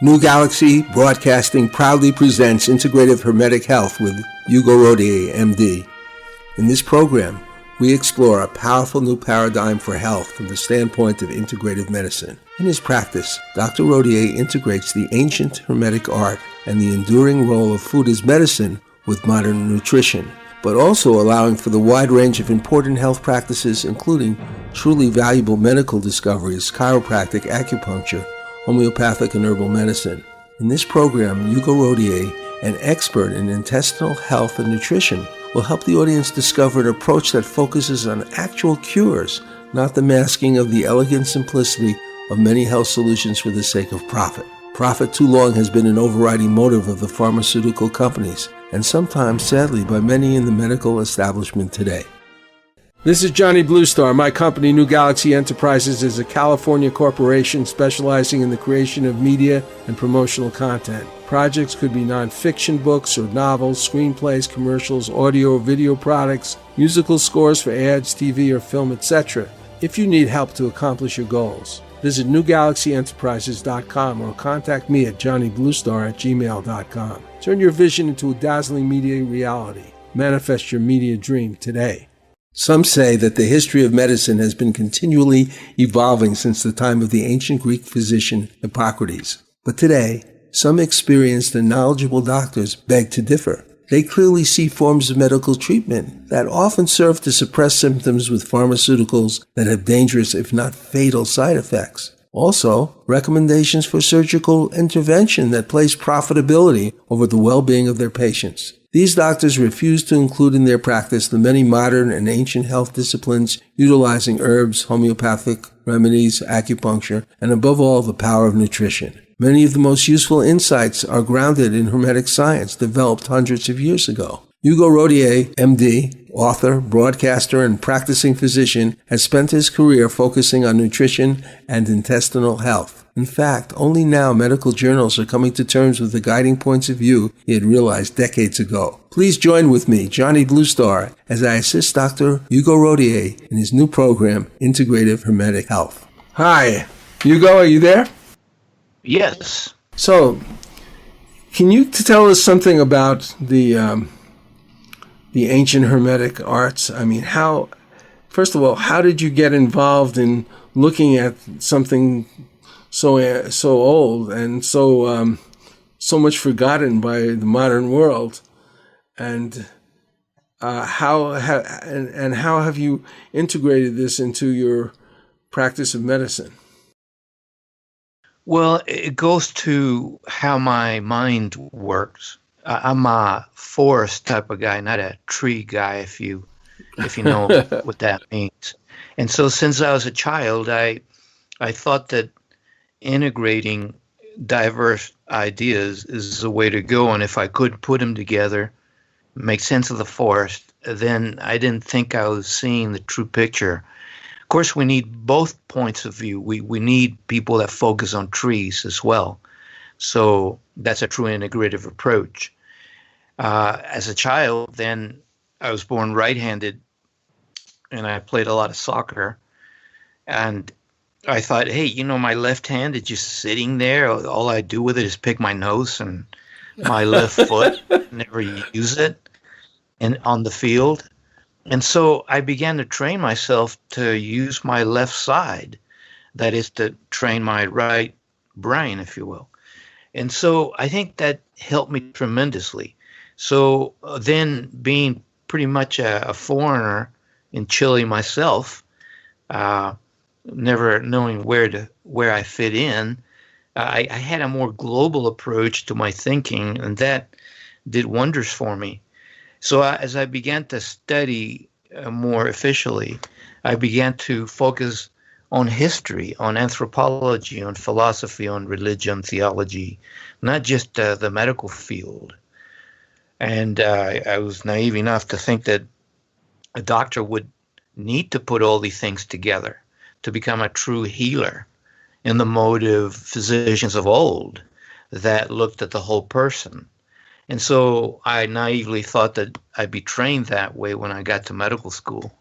New Galaxy Broadcasting proudly presents Integrative Hermetic Health with Hugo Rodier, MD. In this program, we explore a powerful new paradigm for health from the standpoint of integrative medicine. In his practice, Dr. Rodier integrates the ancient Hermetic art and the enduring role of food as medicine with modern nutrition, but also allowing for the wide range of important health practices, including truly valuable medical discoveries, chiropractic, acupuncture, homeopathic, and herbal medicine. In this program, Hugo Rodier, an expert in intestinal health and nutrition, will help the audience discover an approach that focuses on actual cures, not the masking of the elegant simplicity of many health solutions for the sake of profit. Profit too long has been an overriding motive of the pharmaceutical companies, and sometimes, sadly, by many in the medical establishment today. This is Johnny Bluestar. My company, New Galaxy Enterprises, is a California corporation specializing in the creation of media and promotional content. Projects could be nonfiction books or novels, screenplays, commercials, audio or video products, musical scores for ads, TV or film, etc. If you need help to accomplish your goals, visit newgalaxyenterprises.com or contact me at johnnybluestar@gmail.com. Turn your vision into a dazzling media reality. Manifest your media dream today. Some say that the history of medicine has been continually evolving since the time of the ancient Greek physician Hippocrates. But today, some experienced and knowledgeable doctors beg to differ. They clearly see forms of medical treatment that often serve to suppress symptoms with pharmaceuticals that have dangerous, if not fatal, side effects. Also, recommendations for surgical intervention that place profitability over the well-being of their patients. These doctors refuse to include in their practice the many modern and ancient health disciplines utilizing herbs, homeopathic remedies, acupuncture, and above all, the power of nutrition. Many of the most useful insights are grounded in Hermetic science developed hundreds of years ago. Hugo Rodier, MD, author, broadcaster, and practicing physician, has spent his career focusing on nutrition and intestinal health. In fact, only now medical journals are coming to terms with the guiding points of view he had realized decades ago. Please join with me, Johnny Bluestar, as I assist Dr. Hugo Rodier in his new program, Integrative Hermetic Health. Hi, Hugo, are you there? Yes. So, can you tell us something about the ancient Hermetic arts? I mean, first of all, how did you get involved in looking at something so old and so much forgotten by the modern world, and how have you integrated this into your practice of medicine? Well, it goes to how my mind works. I'm a forest type of guy, not a tree guy, if you know what that means. And so since I was a child, I thought that integrating diverse ideas is the way to go. And if I could put them together, make sense of the forest, then I didn't think I was seeing the true picture. Of course, we need both points of view. We need people that focus on trees as well. So that's a true integrative approach. As a child, then I was born right-handed, and I played a lot of soccer. And I thought, hey, my left hand is just sitting there. All I do with it is pick my nose, and my left foot, never use it and on the field. And so I began to train myself to use my left side. That is to train my right brain, if you will. And so I think that helped me tremendously. So then, being pretty much a foreigner in Chile myself, never knowing where I fit in, I had a more global approach to my thinking, and that did wonders for me. So as I began to study more officially, I began to focus on history, on anthropology, on philosophy, on religion, theology, not just the medical field. And I was naive enough to think that a doctor would need to put all these things together to become a true healer in the mode of physicians of old that looked at the whole person. And so I naively thought that I'd be trained that way when I got to medical school.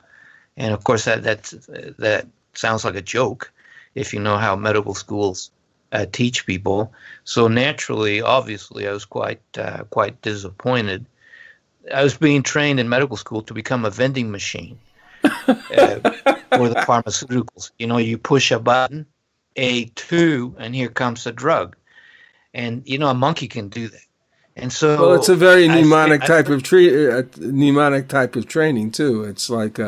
And of course, that sounds like a joke if you know how medical schools teach people. So naturally, obviously, I was quite disappointed. I was being trained in medical school to become a vending machine for the pharmaceuticals. You know, you push a button, A2, and here comes the drug. And, you know, a monkey can do that. And so, well, it's a very mnemonic type of training too. It's like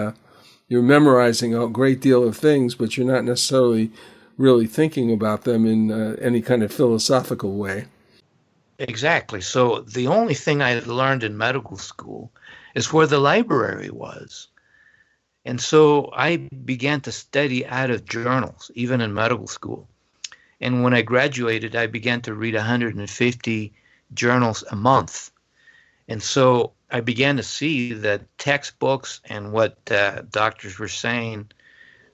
you're memorizing a great deal of things, but you're not necessarily really thinking about them in any kind of philosophical way. Exactly. So the only thing I learned in medical school is where the library was. And so I began to study out of journals, even in medical school. And when I graduated, I began to read 150 journals a month. And so I began to see that textbooks and what doctors were saying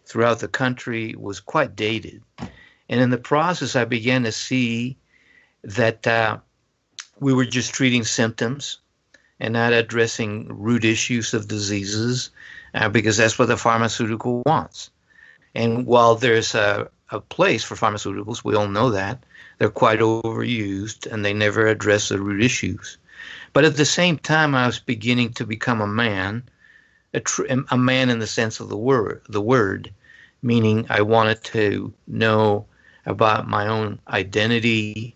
throughout the country was quite dated. And in the process, I began to see that we were just treating symptoms and not addressing root issues of diseases, because that's what the pharmaceutical wants. And while there's a place for pharmaceuticals, we all know that, they're quite overused and they never address the root issues. But at the same time, I was beginning to become a man, a man in the sense of the word, meaning I wanted to know about my own identity,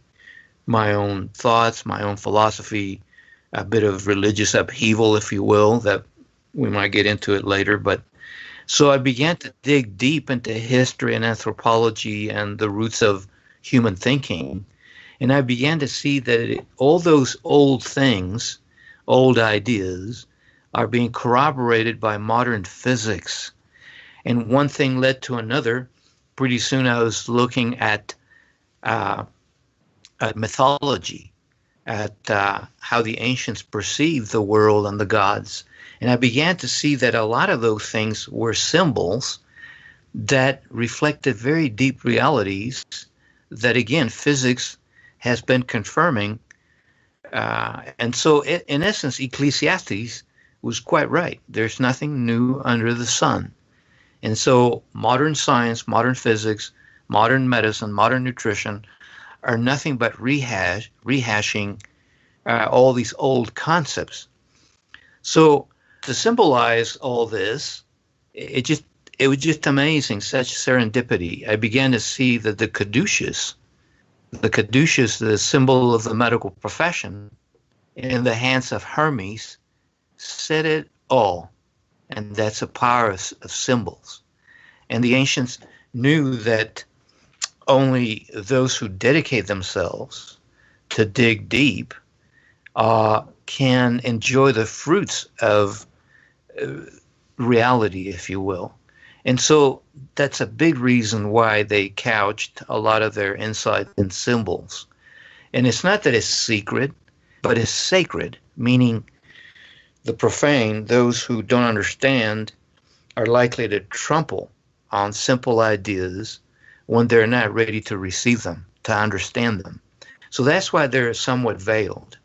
my own thoughts, my own philosophy, a bit of religious upheaval, if you will, that we might get into it later. But so I began to dig deep into history and anthropology and the roots of human thinking. And I began to see that all those old things, old ideas, are being corroborated by modern physics. And one thing led to another. Pretty soon I was looking at mythology, at how the ancients perceived the world and the gods. And I began to see that a lot of those things were symbols that reflected very deep realities that, again, physics has been confirming. And so, in essence, Ecclesiastes was quite right. There's nothing new under the sun. And so modern science, modern physics, modern medicine, modern nutrition are nothing but rehashing all these old concepts. So to symbolize all this, it was just amazing, such serendipity. I began to see that the caduceus, the symbol of the medical profession, in the hands of Hermes, said it all. And that's a power of symbols. And the ancients knew that only those who dedicate themselves to dig deep can enjoy the fruits of reality, if you will. And so that's a big reason why they couched a lot of their insight in symbols. And it's not that it's secret, but it's sacred, meaning the profane, those who don't understand, are likely to trample on simple ideas when they're not ready to receive them, to understand them. So that's why they're somewhat veiled.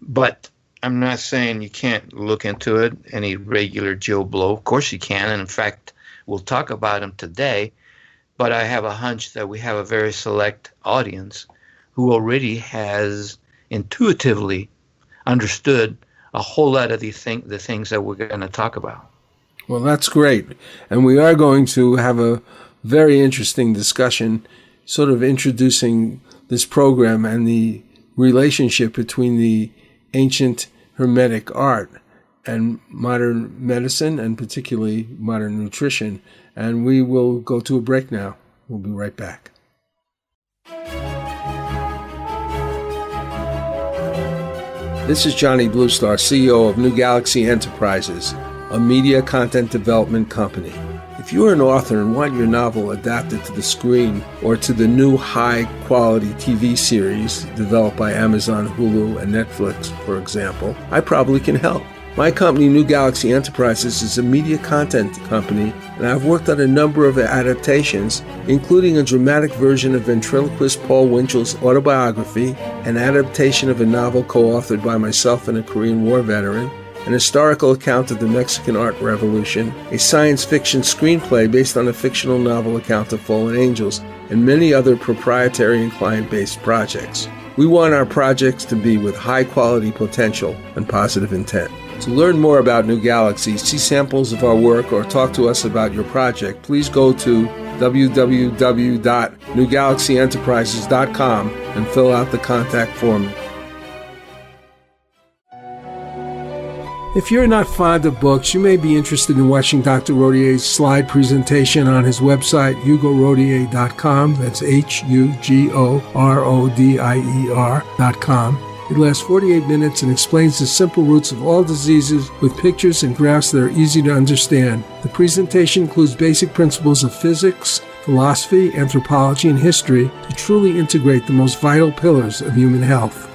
But I'm not saying you can't look into it, any regular Joe Blow. Of course you can, and in fact, we'll talk about them today. But I have a hunch that we have a very select audience who already has intuitively understood a whole lot of the things that we're going to talk about. Well, that's great. And we are going to have a very interesting discussion, sort of introducing this program and the relationship between the ancient Hermetic art and modern medicine, and particularly modern nutrition. And we will go to a break now. We'll be right back. This is Johnny Bluestar, CEO of New Galaxy Enterprises, a media content development company. If you are an author and want your novel adapted to the screen or to the new high-quality TV series developed by Amazon, Hulu, and Netflix, for example, I probably can help. My company, New Galaxy Enterprises, is a media content company, and I've worked on a number of adaptations, including a dramatic version of ventriloquist Paul Winchell's autobiography, an adaptation of a novel co-authored by myself and a Korean War veteran, an historical account of the Mexican art revolution, a science fiction screenplay based on a fictional novel account of fallen angels, and many other proprietary and client-based projects. We want our projects to be with high-quality potential and positive intent. To learn more about New Galaxy, see samples of our work, or talk to us about your project, please go to www.newgalaxyenterprises.com and fill out the contact form. If you're not fond of books, you may be interested in watching Dr. Rodier's slide presentation on his website, hugorodier.com. That's HUGORODIER.com. It lasts 48 minutes and explains the simple roots of all diseases with pictures and graphs that are easy to understand. The presentation includes basic principles of physics, philosophy, anthropology, and history to truly integrate the most vital pillars of human health.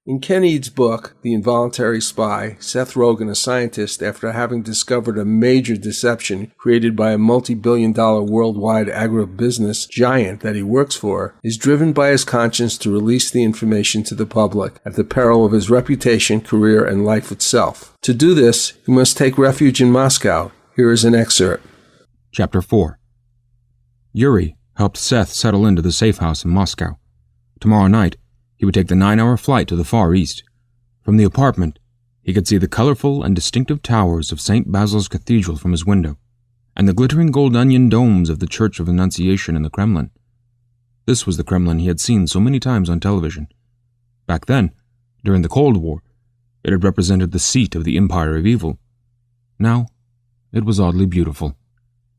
In Ken Eads' book, The Involuntary Spy, Seth Rogen, a scientist, after having discovered a major deception created by a multi-billion-dollar worldwide agribusiness giant that he works for, is driven by his conscience to release the information to the public at the peril of his reputation, career, and life itself. To do this, he must take refuge in Moscow. Here is an excerpt. Chapter 4. Yuri helped Seth settle into the safe house in Moscow. Tomorrow night, he would take the 9-hour flight to the Far East. From the apartment, he could see the colorful and distinctive towers of St. Basil's Cathedral from his window, and the glittering gold onion domes of the Church of Annunciation in the Kremlin. This was the Kremlin he had seen so many times on television. Back then, during the Cold War, it had represented the seat of the Empire of Evil. Now, it was oddly beautiful.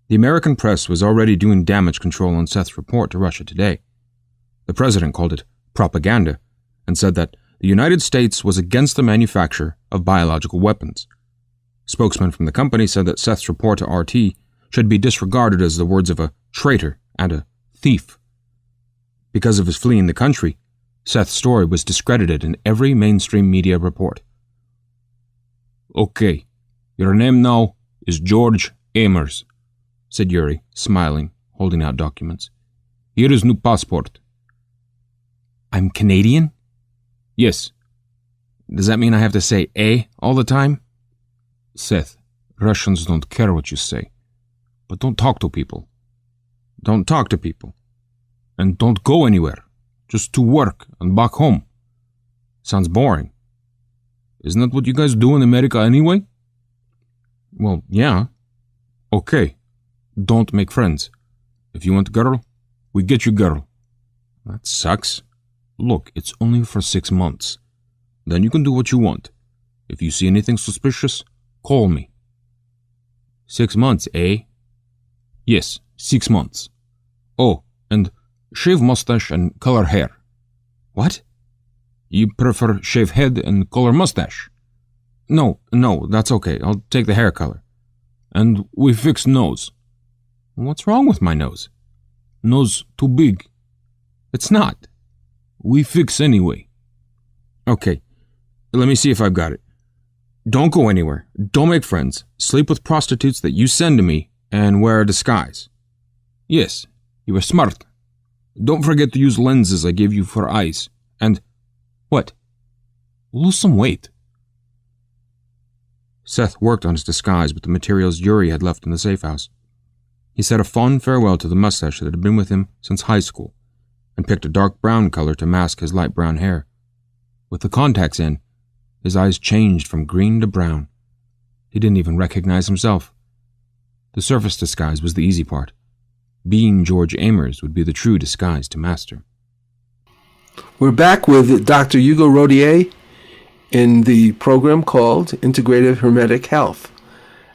The American press was already doing damage control on Seth's report to Russia Today. The president called it propaganda, and said that the United States was against the manufacture of biological weapons. Spokesman from the company said that Seth's report to RT should be disregarded as the words of a traitor and a thief. Because of his fleeing the country, Seth's story was discredited in every mainstream media report. "Okay, your name now is George Amers," said Yuri, smiling, holding out documents. "Here is new passport." "I'm Canadian?" "Yes." "Does that mean I have to say A all the time?" "Seth, Russians don't care what you say. But don't talk to people. Don't talk to people. And don't go anywhere. Just to work and back home." "Sounds boring." "Isn't that what you guys do in America anyway?" "Well, yeah." "Okay. Don't make friends. If you want a girl, we get you girl." "That sucks." "Look, it's only for 6 months. Then you can do what you want. If you see anything suspicious, call me." 6 months, eh?" "Yes, 6 months. Oh, and shave mustache and color hair." "What?" "You prefer shave head and color mustache?" No, that's okay. I'll take the hair color." "And we fix nose." "What's wrong with my nose?" "Nose too big." "It's not." "We fix anyway." "Okay, let me see if I've got it. Don't go anywhere, don't make friends, sleep with prostitutes that you send to me, and wear a disguise." "Yes, you are smart. Don't forget to use lenses I gave you for eyes, and..." "What?" "Lose some weight." Seth worked on his disguise with the materials Yuri had left in the safe house. He said a fond farewell to the mustache that had been with him since high school, and picked a dark brown color to mask his light brown hair. With the contacts in, his eyes changed from green to brown. He didn't even recognize himself. The surface disguise was the easy part. Being George Amers would be the true disguise to master. We're back with Dr. Hugo Rodier in the program called Integrative Hermetic Health.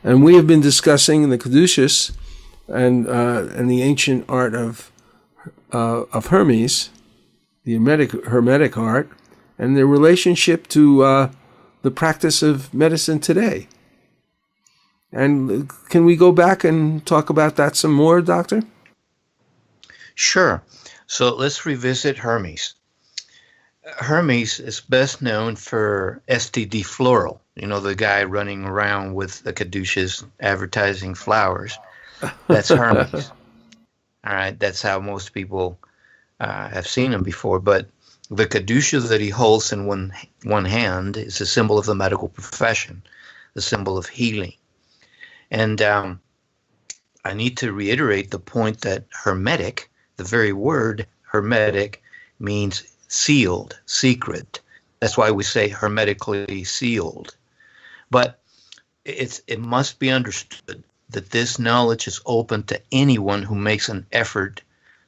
And we have been discussing the caduceus and the ancient art of Hermes, the Hermetic art, and their relationship to the practice of medicine today. And can we go back and talk about that some more, Doctor? Sure. So let's revisit Hermes. Hermes is best known for STD Floral, the guy running around with the caduceus advertising flowers. That's Hermes. All right, that's how most people have seen him before. But The caduceus that he holds in one hand is a symbol of the medical profession, the symbol of healing. And I need to reiterate the point that hermetic, the very word hermetic, means sealed, secret. That's why we say hermetically sealed. But it must be understood that this knowledge is open to anyone who makes an effort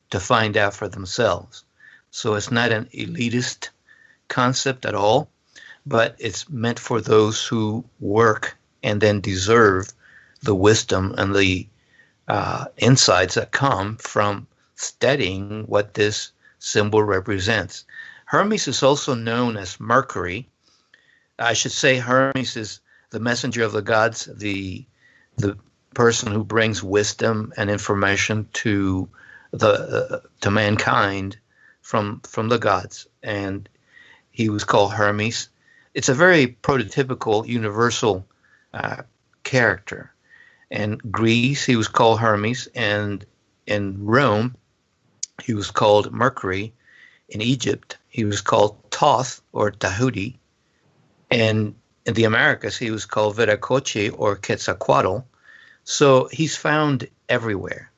to find out for themselves. So it's not an elitist concept at all, but it's meant for those who work and then deserve the wisdom and the insights that come from studying what this symbol represents. Hermes is also known as Mercury. I should say Hermes is the messenger of the gods, the person who brings wisdom and information to mankind from the gods, and he was called Hermes. It's a very prototypical universal character. In Greece, he was called Hermes, and in Rome, he was called Mercury. In Egypt, he was called Thoth or Tahuti. And in the Americas, he was called Viracocha or Quetzalcoatl. So he's found everywhere.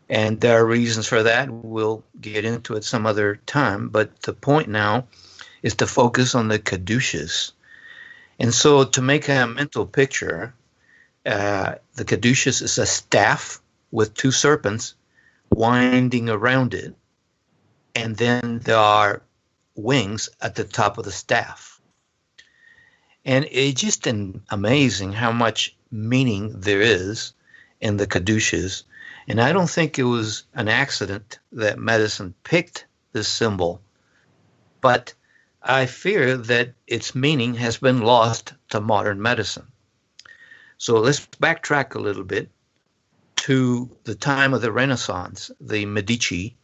And there are reasons for that. We'll get into it some other time. But the point now is to focus on the caduceus. And so to make a mental picture, the caduceus is a staff with two serpents winding around it. And then there are wings at the top of the staff. And it's just amazing how much meaning there is in the caduceus. And I don't think it was an accident that medicine picked this symbol, but I fear that its meaning has been lost to modern medicine. So let's backtrack a little bit to the time of the Renaissance, the Medici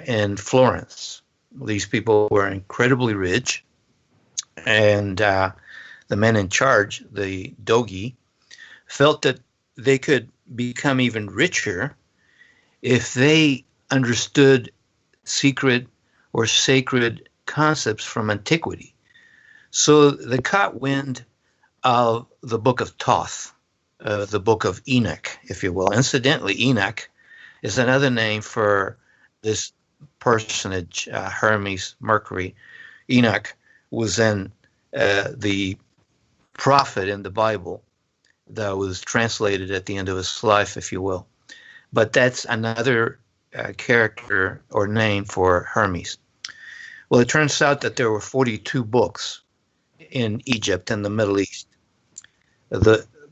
in Florence. These people were incredibly rich, and the men in charge, the Doge, felt that they could become even richer if they understood secret or sacred concepts from antiquity. So they caught wind of the book of Thoth, the book of Enoch, if you will. Incidentally, Enoch is another name for this personage, Hermes, Mercury. Enoch was then the prophet in the Bible that was translated at the end of his life, if you will. But that's another character or name for Hermes. Well, it turns out that there were 42 books in Egypt and the Middle East,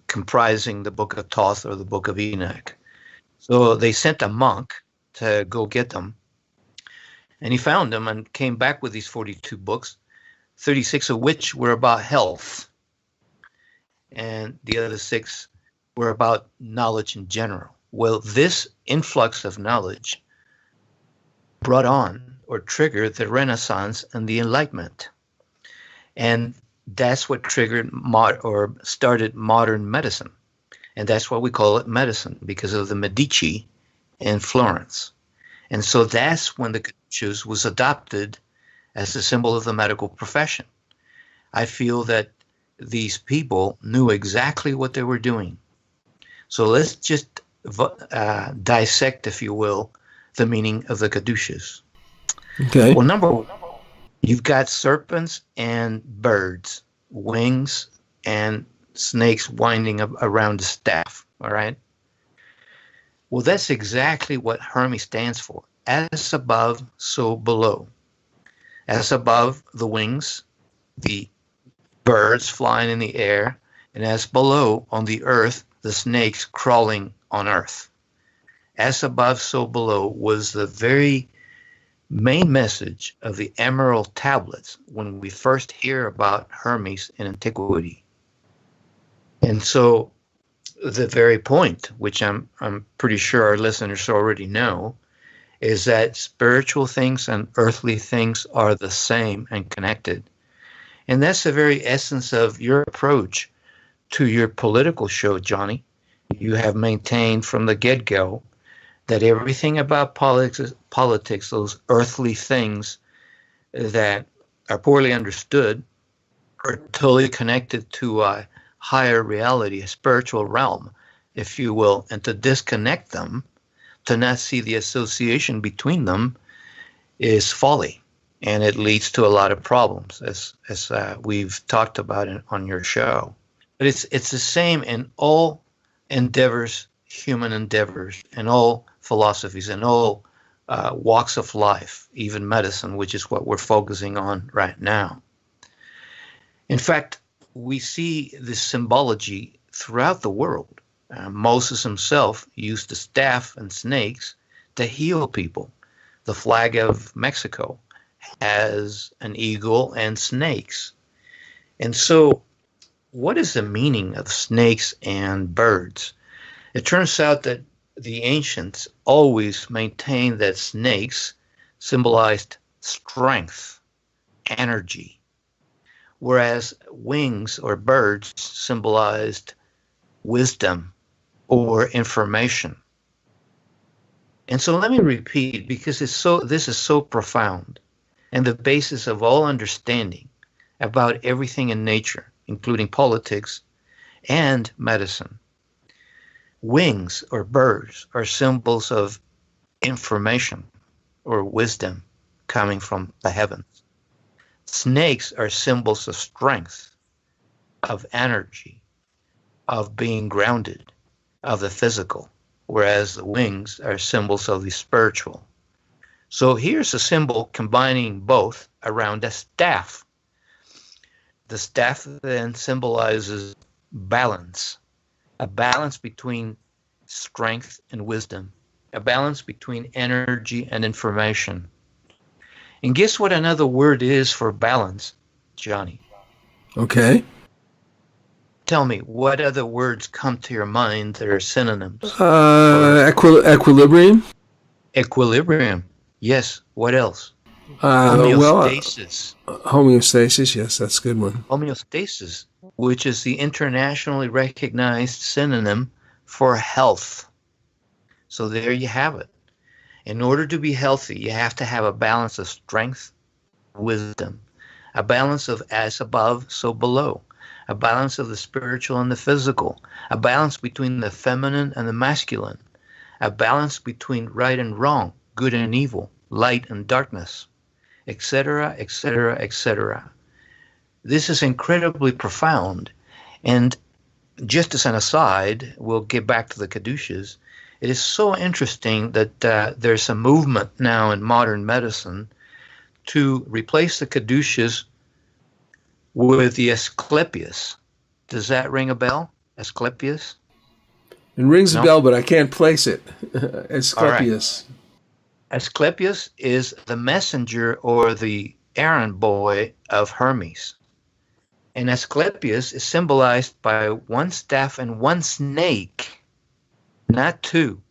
comprising the book of Thoth or the book of Enoch. So they sent a monk to go get them, and he found them and came back with these 42 books, 36 of which were about health, and the other 6 were about knowledge in general. Well, this influx of knowledge brought on or triggered the Renaissance and the Enlightenment. And that's what triggered or started modern medicine. And that's why we call it medicine, because of the Medici in Florence. And so that's when the caduceus was adopted as a symbol of the medical profession. I feel that these people knew exactly what they were doing. So let's just dissect, if you will, the meaning of the caduceus. Okay. Well, number one, you've got serpents and birds, wings and snakes winding up around the staff, all right? Well, that's exactly what Hermes stands for. As above, so below. As above, the wings, the birds flying in the air, and as below on the earth, the snakes crawling on earth. As above, so below was the very main message of the emerald tablets when we first hear about Hermes in antiquity. And so the very point, which I'm pretty sure our listeners already know, is that spiritual things and earthly things are the same and connected. And that's the very essence of your approach to your political show, Johnny. You have maintained from the get-go that everything about politics, those earthly things, that are poorly understood or totally connected to a higher reality, a spiritual realm, if you will, and to disconnect them, to not see the association between them, is folly. And it leads to a lot of problems, as we've talked about on your show. But it's the same in all endeavors, human endeavors, and all philosophies, and all walks of life, even medicine, which is what we're focusing on right now. In fact, we see this symbology throughout the world. Moses himself used the staff and snakes to heal people. The flag of Mexico has an eagle and snakes. And so, what is the meaning of snakes and birds? It turns out that the ancients always maintained that snakes symbolized strength, energy, whereas wings or birds symbolized wisdom or information. And so let me repeat, because this is so profound and the basis of all understanding about everything in nature, including politics and medicine. Wings or birds are symbols of information or wisdom coming from the heavens. Snakes are symbols of strength, of energy, of being grounded, of the physical, whereas the wings are symbols of the spiritual. So here's a symbol combining both around a staff. The staff then symbolizes balance, a balance between strength and wisdom, a balance between energy and information. And guess what another word is for balance, Johnny? Okay. Tell me, what other words come to your mind that are synonyms? Equilibrium. Equilibrium. Yes. What else? Well, Homeostasis. homeostasis. Yes, that's a good one. Homeostasis, which is the internationally recognized synonym for health. So there you have it. In order to be healthy, you have to have a balance of strength, wisdom, a balance of as above, so below, a balance of the spiritual and the physical, a balance between the feminine and the masculine, a balance between right and wrong, good and evil, light and darkness, etc., etc., etc. This is incredibly profound. And just as an aside, we'll get back to the caduceus. It is so interesting that there's a movement now in modern medicine to replace the caduceus with the Asclepius. Does that ring a bell? Asclepius? It rings No? a bell, but I can't place it. Asclepius. All right. Asclepius is the messenger or the errand boy of Hermes. And Asclepius is symbolized by one staff and one snake, not two.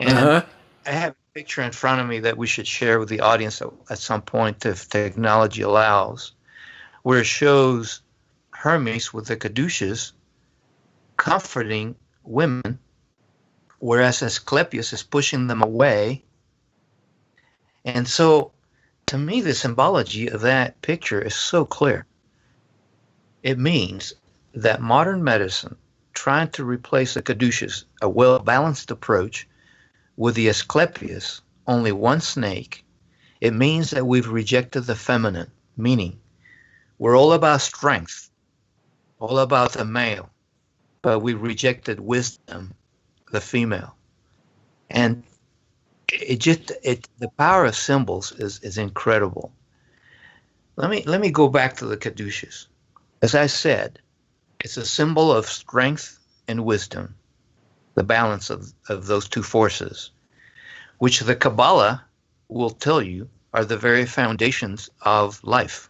And I have a picture in front of me that we should share with the audience at some point if technology allows, where it shows Hermes with the caduceus comforting women, whereas Asclepius is pushing them away. And so, to me, the symbology of that picture is so clear. It means that modern medicine, trying to replace the caduceus, a well-balanced approach, with the Asclepius, only one snake, it means that we've rejected the feminine, meaning we're all about strength, all about the male, but we rejected wisdom, the female. And the power of symbols is incredible. Let me go back to the caduceus. As I said, it's a symbol of strength and wisdom, the balance of those two forces, which the Kabbalah will tell you are the very foundations of life.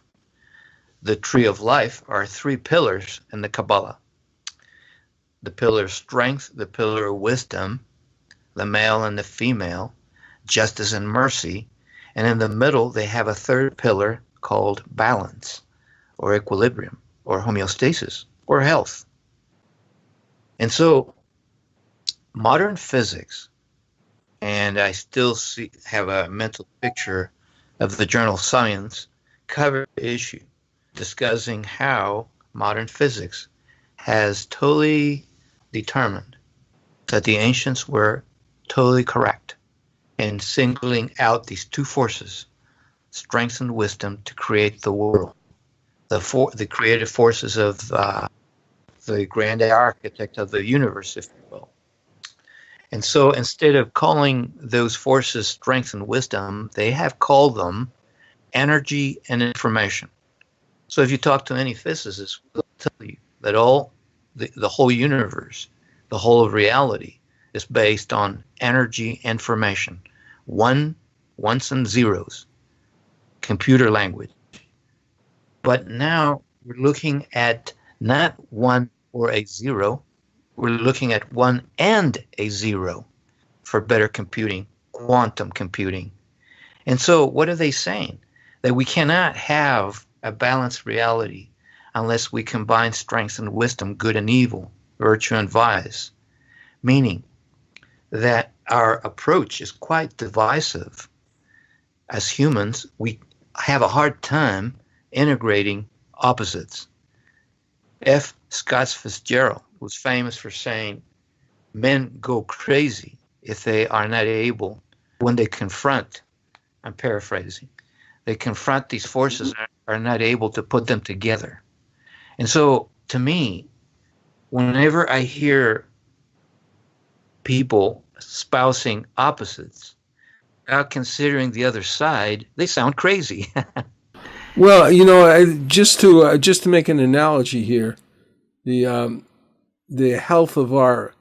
The tree of life are three pillars in the Kabbalah. The pillar of strength, the pillar of wisdom, the male and the female, justice and mercy, and in the middle they have a third pillar called balance, or equilibrium, or homeostasis, or health. And so modern physics, and I still have a mental picture of the journal Science covered the issue, discussing how modern physics has totally determined that the ancients were totally correct in singling out these two forces, strength and wisdom, to create the world. The creative forces of the grand architect of the universe, if you will. And so instead of calling those forces strength and wisdom, they have called them energy and information. So if you talk to any physicist, they'll tell you that the whole universe, the whole of reality, is based on energy information. Ones and zeros, computer language. But now we're looking at not one or a zero, we're looking at one and a zero for better computing, quantum computing. And so what are they saying? That we cannot have a balanced reality unless we combine strength and wisdom, good and evil, virtue and vice, meaning that our approach is quite divisive. As humans, we have a hard time integrating opposites. F. Scott Fitzgerald was famous for saying, men go crazy if they are not able, when they confront, I'm paraphrasing, they confront these forces and are not able to put them together. And so, to me, whenever I hear people espousing opposites without considering the other side, they sound crazy. Well, just to make an analogy here, the health of our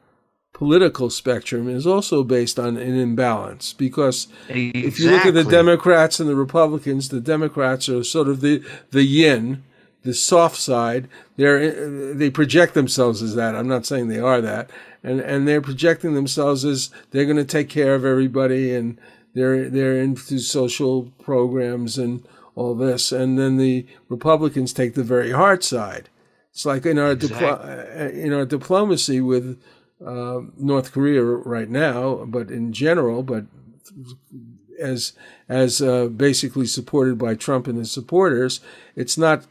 political spectrum is also based on an imbalance, because Exactly. if you look at the Democrats and the Republicans, the Democrats are sort of the yin, the soft side. They project themselves as that. I'm not saying they are that, and they're projecting themselves as they're going to take care of everybody, and they're into social programs and all this. And then the Republicans take the very hard side. It's like in our diplomacy with North Korea right now, but in general, but as basically supported by Trump and his supporters, it's not,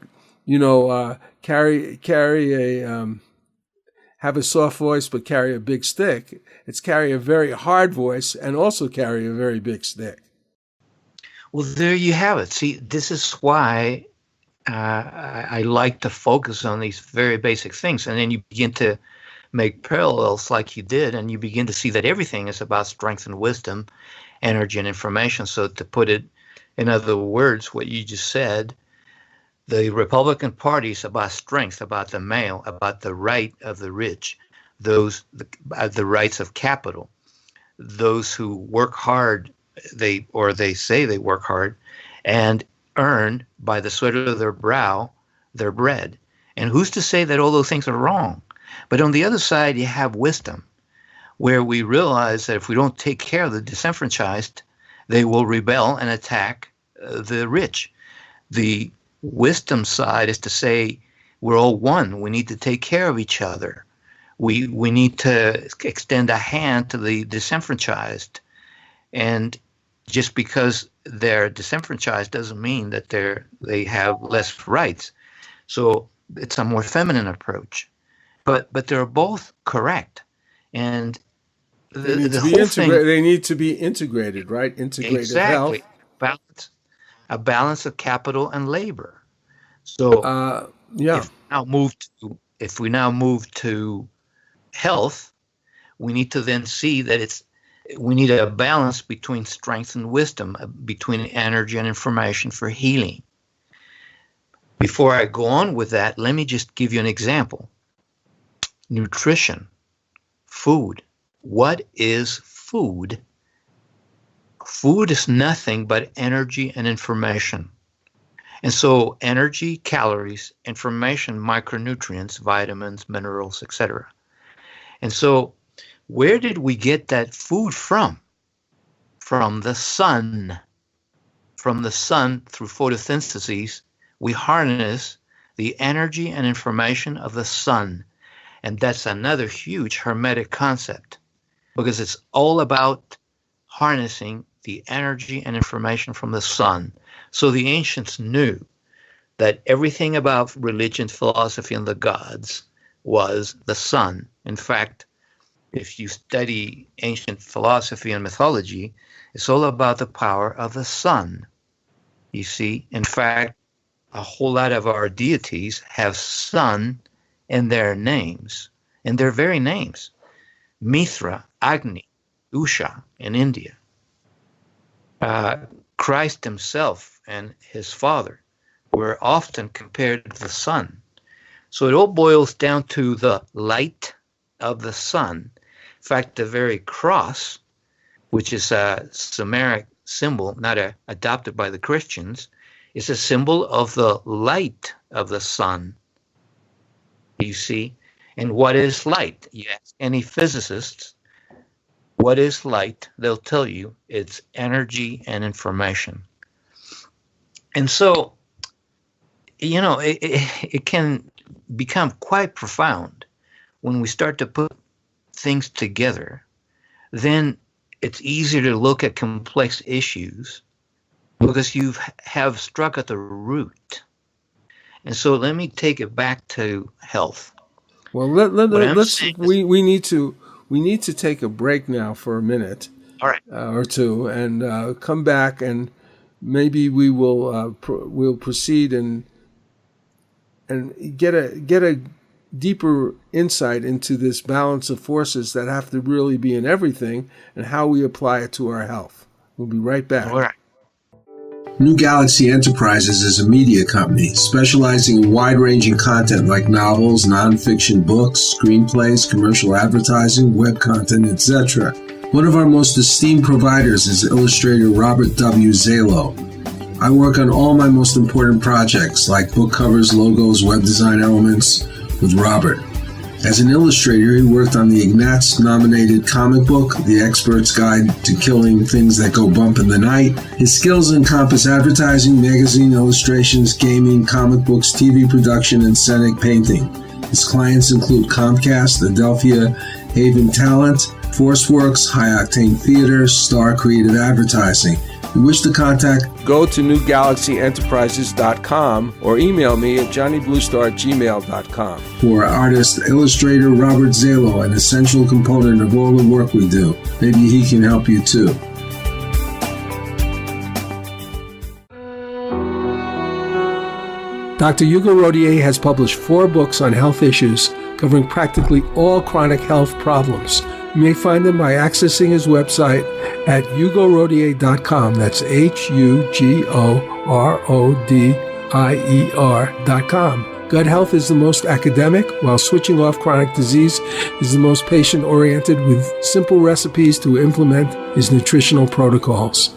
have a soft voice but carry a big stick. It's carry a very hard voice and also carry a very big stick. Well, there you have it. See, this is why I like to focus on these very basic things, and then you begin to make parallels like you did, and you begin to see that everything is about strength and wisdom, energy and information. So to put it in other words, what you just said, the Republican Party is about strength, about the male, about the right of the rich, the rights of capital, those who work hard, they say they work hard, and earn by the sweat of their brow their bread. And who's to say that all those things are wrong? But on the other side, you have wisdom, where we realize that if we don't take care of the disenfranchised, they will rebel and attack the rich. The wisdom side is to say we're all one. We need to take care of each other. We need to extend a hand to the disenfranchised. And just because they're disenfranchised doesn't mean that they have less rights. So it's a more feminine approach. But they're both correct. And the whole thing, they need to be integrated, right? Integrative exactly. health. A balance of capital and labor. So if we now move to health, we need to then see that we need a balance between strength and wisdom, between energy and information for healing. Before I go on with that, let me just give you an example. Nutrition, food. What is food? Food is nothing but energy and information. And so energy, calories, information, micronutrients, vitamins, minerals, etc. And so where did we get that food from? From the sun. From the sun, through photosynthesis, we harness the energy and information of the sun. And that's another huge hermetic concept, because it's all about harnessing the energy and information from the sun. So the ancients knew that everything about religion, philosophy, and the gods was the sun. In fact, if you study ancient philosophy and mythology, it's all about the power of the sun. You see, in fact, a whole lot of our deities have sun in their names, in their very names. Mithra, Agni, Usha in India. Christ himself and his Father were often compared to the sun. So it all boils down to the light of the sun. In fact, the very cross, which is a Sumeric symbol, not adopted by the Christians, is a symbol of the light of the sun. You see? And what is light? You ask any physicists, what is light? They'll tell you it's energy and information. And so, you know, it can become quite profound when we start to put things together. Then it's easier to look at complex issues because you have struck at the root. And so let me take it back to health. Well, we need to take a break now for a minute, all right, or two, and come back, and maybe we will we'll proceed and get a deeper insight into this balance of forces that have to really be in everything and how we apply it to our health. We'll be right back. All right. New Galaxy Enterprises is a media company specializing in wide-ranging content like novels, nonfiction books, screenplays, commercial advertising, web content, etc. One of our most esteemed providers is illustrator Robert W. Zalo. I work on all my most important projects like book covers, logos, web design elements with Robert. As an illustrator, he worked on the Ignatz-nominated comic book, The Expert's Guide to Killing Things That Go Bump in the Night. His skills encompass advertising, magazine illustrations, gaming, comic books, TV production, and scenic painting. His clients include Comcast, Adelphia, Haven Talent, ForceWorks, High Octane Theater, Star Creative Advertising. If you wish to contact, go to newgalaxyenterprises.com or email me at johnnybluestar@gmail.com. For artist illustrator Robert Zalo, an essential component of all the work we do. Maybe he can help you too. Dr. Hugo Rodier has published 4 books on health issues covering practically all chronic health problems. You may find them by accessing his website at hugorodier.com. That's HUGORODIER.com. Gut health is the most academic, while switching off chronic disease is the most patient-oriented, with simple recipes to implement his nutritional protocols.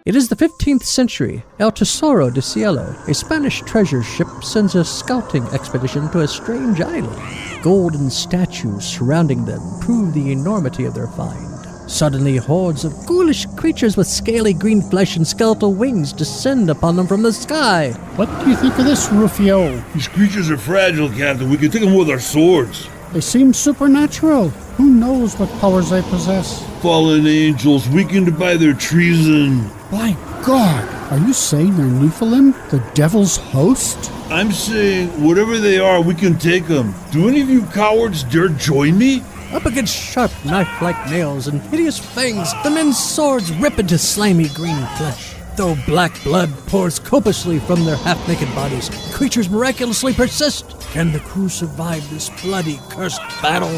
It is the 15th century. El Tesoro de Cielo, a Spanish treasure ship, sends a scouting expedition to a strange island. Golden statues surrounding them prove the enormity of their find. Suddenly, hordes of ghoulish creatures with scaly green flesh and skeletal wings descend upon them from the sky. What do you think of this, Rufio? These creatures are fragile, Captain. We can take them with our swords. They seem supernatural. Who knows what powers they possess? Fallen angels, weakened by their treason. By God! Are you saying they're Nephilim, the devil's host? I'm saying, whatever they are, we can take them. Do any of you cowards dare join me? Up against sharp knife-like nails and hideous fangs, the men's swords rip into slimy green flesh. Though black blood pours copiously from their half-naked bodies, creatures miraculously persist. Can the crew survive this bloody, cursed battle?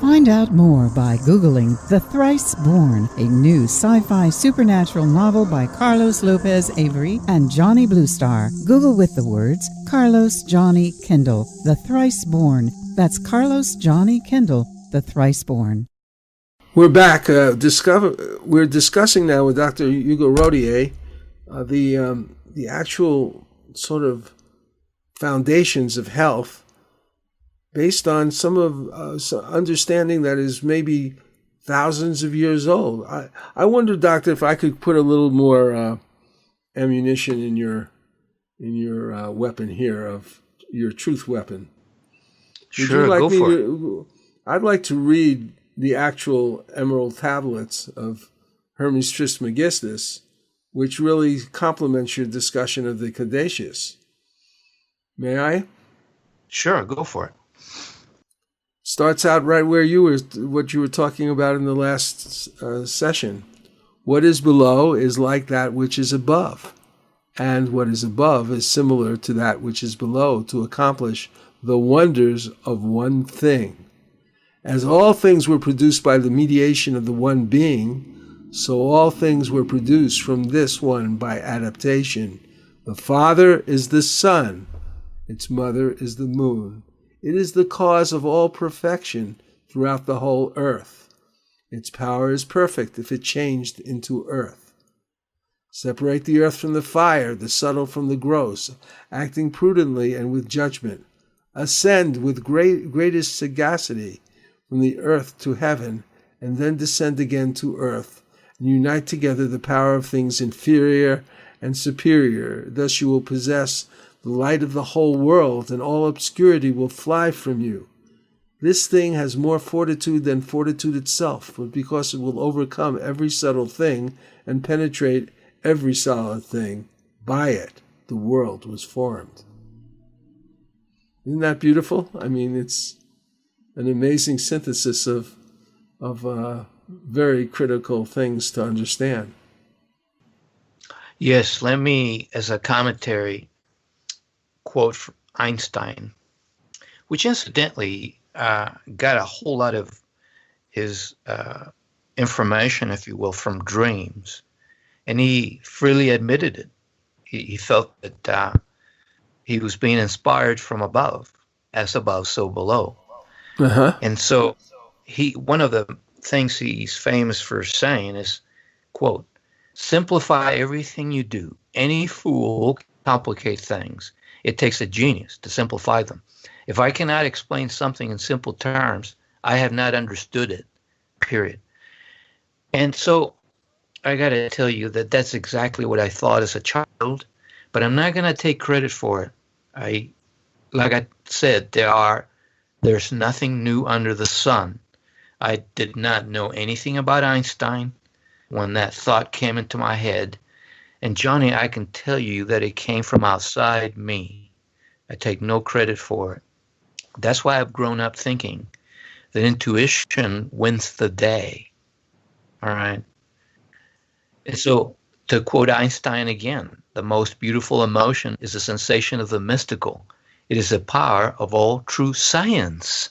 Find out more by Googling The Thrice Born, a new sci-fi supernatural novel by Carlos Lopez Avery and Johnny Bluestar. Google with the words Carlos Johnny Kendall, The Thrice Born. That's Carlos Johnny Kendall, The Thrice Born. We're back. We're discussing now with Dr. Hugo Rodier the actual sort of foundations of health, based on some of understanding that is maybe thousands of years old. I wonder, Doctor, if I could put a little more ammunition in your weapon here, of your truth weapon. Sure, go for it. I'd like to read the actual emerald tablets of Hermes Trismegistus, which really complements your discussion of the caduceus. May I? Sure, go for it. Starts out right where what you were talking about in the last session. What is below is like that which is above, and what is above is similar to that which is below to accomplish the wonders of one thing. As all things were produced by the mediation of the one being, so all things were produced from this one by adaptation. The Father is the sun, its mother is the moon. It is the cause of all perfection throughout the whole earth. Its power is perfect if it changed into earth. Separate the earth from the fire, the subtle from the gross, acting prudently and with judgment. Ascend with greatest sagacity from the earth to heaven, and then descend again to earth, and unite together the power of things inferior and superior. Thus you will possess the light of the whole world, and all obscurity will fly from you. This thing has more fortitude than fortitude itself, but because it will overcome every subtle thing and penetrate every solid thing, by it the world was formed. Isn't that beautiful? I mean, it's an amazing synthesis of very critical things to understand. Yes, let me, as a commentary, quote from Einstein, which incidentally got a whole lot of his information, if you will, from dreams. And he freely admitted it. He felt that he was being inspired from above, as above, so below. Uh-huh. And so one of the things he's famous for saying is, quote, simplify everything you do. Any fool complicates things. It takes a genius to simplify them. If I cannot explain something in simple terms, I have not understood it, period. And so I got to tell you that that's exactly what I thought as a child, but I'm not going to take credit for it. Like I said, there's nothing new under the sun. I did not know anything about Einstein when that thought came into my head. And Johnny, I can tell you that it came from outside me. I take no credit for it. That's why I've grown up thinking that intuition wins the day. All right. And so, to quote Einstein again, the most beautiful emotion is a sensation of the mystical. It is the power of all true science.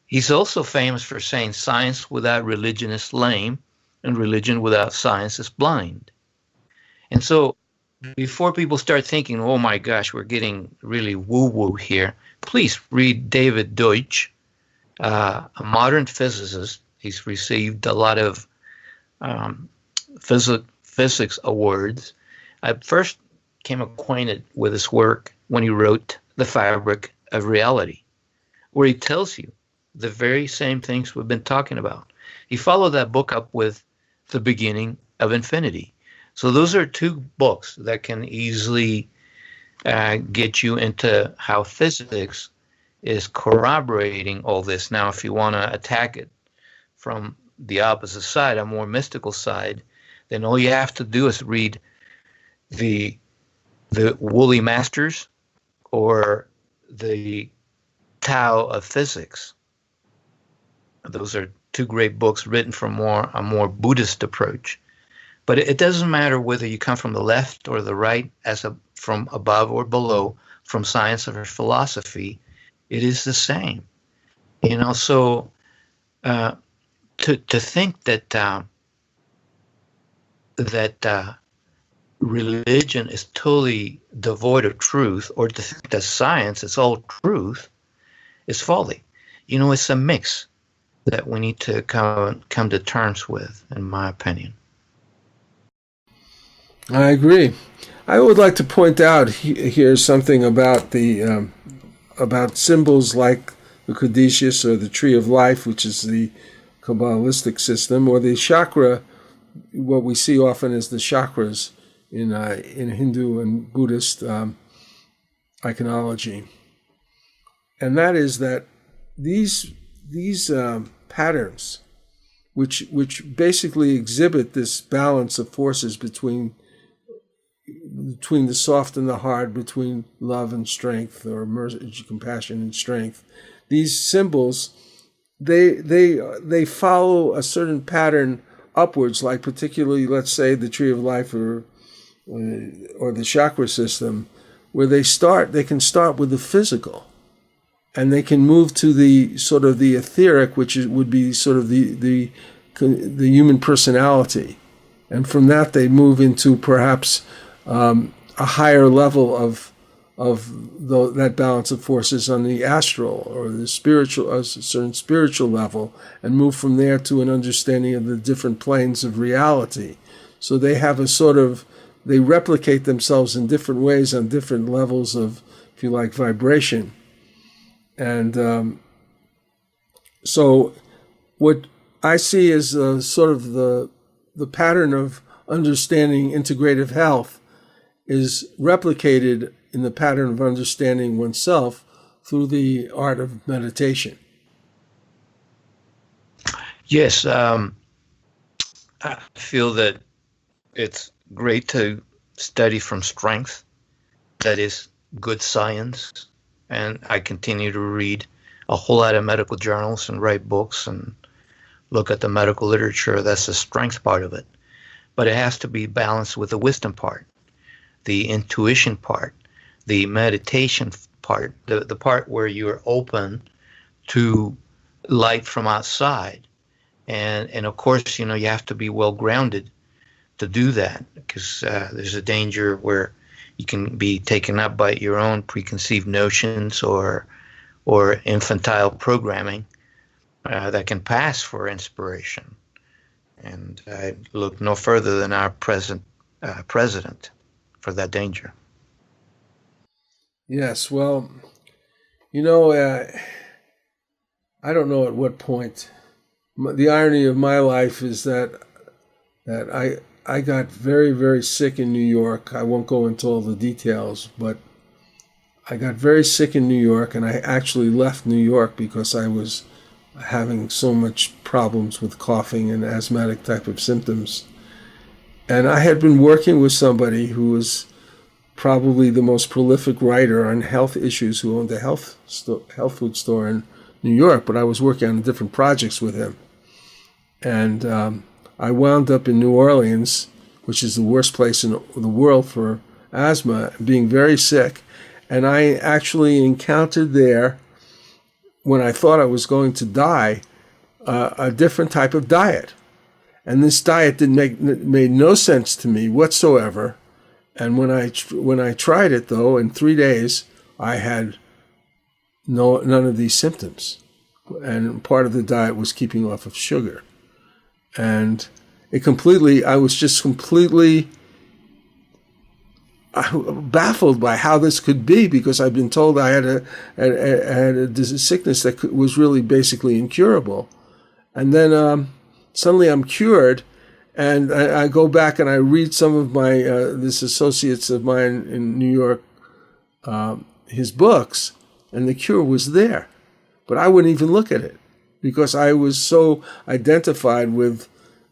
He's also famous for saying science without religion is lame, and religion without science is blind. And so, before people start thinking, oh my gosh, we're getting really woo-woo here, please read David Deutsch, a modern physicist. He's received a lot of physics awards. I first came acquainted with his work when he wrote The Fabric of Reality, where he tells you the very same things we've been talking about. He followed that book up with The Beginning of Infinity. So those are two books that can easily get you into how physics is corroborating all this. Now, if you want to attack it from the opposite side, a more mystical side, then all you have to do is read the Woolly Masters or the Tao of Physics. Those are two great books written from a more Buddhist approach. But it doesn't matter whether you come from the left or the right, from above or below, from science or philosophy, it is the same. So to think that religion is totally devoid of truth, or to think that science is all truth, is folly. It's a mix that we need to come to terms with, in my opinion. I agree. I would like to point out here something about the about symbols like the caduceus or the tree of life, which is the Kabbalistic system, or the chakra, what we see often as the chakras in Hindu and Buddhist iconology. And that is that these patterns, which basically exhibit this balance of forces between the soft and the hard, between love and strength, or mercy, compassion and strength. These symbols, they follow a certain pattern upwards, like particularly, let's say, the tree of life or the chakra system, where they can start with the physical, and they can move to the sort of the etheric, which would be sort of the human personality, and from that they move into perhaps a higher level of that balance of forces on the astral or the spiritual, a certain spiritual level, and move from there to an understanding of the different planes of reality. So they have they replicate themselves in different ways on different levels of, if you like, vibration. And so what I see is sort of the pattern of understanding integrative health is replicated in the pattern of understanding oneself through the art of meditation. Yes, I feel that it's great to study from strength. That is good science. And I continue to read a whole lot of medical journals and write books and look at the medical literature. That's the strength part of it. But it has to be balanced with the wisdom part, the intuition part, the meditation part, the part where you're open to light from outside. And of course, you have to be well grounded to do that, because there's a danger where you can be taken up by your own preconceived notions or infantile programming that can pass for inspiration. And I look no further than our present president for that danger. Yes, well, I don't know at what point. The irony of my life is that I got very, very sick in New York. I won't go into all the details, but I got very sick in New York, and I actually left New York because I was having so much problems with coughing and asthmatic type of symptoms. And I had been working with somebody who was probably the most prolific writer on health issues, who owned a health food store in New York, but I was working on different projects with him. And I wound up in New Orleans, which is the worst place in the world for asthma, being very sick. And I actually encountered there, when I thought I was going to die, a different type of diet. And this diet made no sense to me whatsoever. And when I tried it, though, in 3 days, I had none of these symptoms. And part of the diet was keeping off of sugar. And I was just completely baffled by how this could be, because I've been told I had a sickness that was really basically incurable. And then suddenly I'm cured, and I go back and I read some of my this associates of mine in New York, his books, and the cure was there. But I wouldn't even look at it, because I was so identified with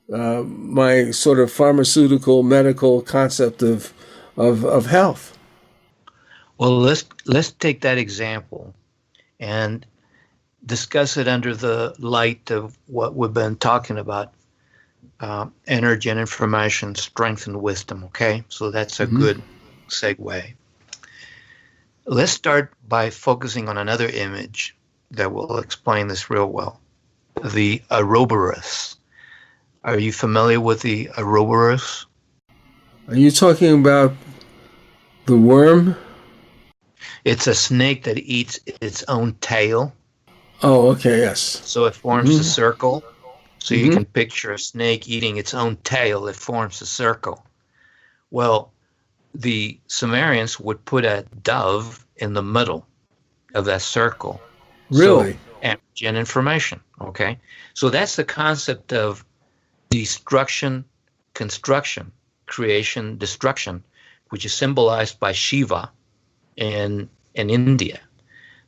my sort of pharmaceutical medical concept of health. Well, let's take that example and discuss it under the light of what we've been talking about, energy and information, strength and wisdom, okay? So that's a good segue. Let's start by focusing on another image that will explain this real well. The Ouroboros. Are you familiar with the Ouroboros? Are you talking about the worm? It's a snake that eats its own tail. Oh, okay, yes. So it forms a circle. So you can picture a snake eating its own tail. It forms a circle. Well, the Sumerians would put a dove in the middle of that circle. Really? So, energy and information, okay? So that's the concept of destruction, construction, creation, destruction, which is symbolized by Shiva in India.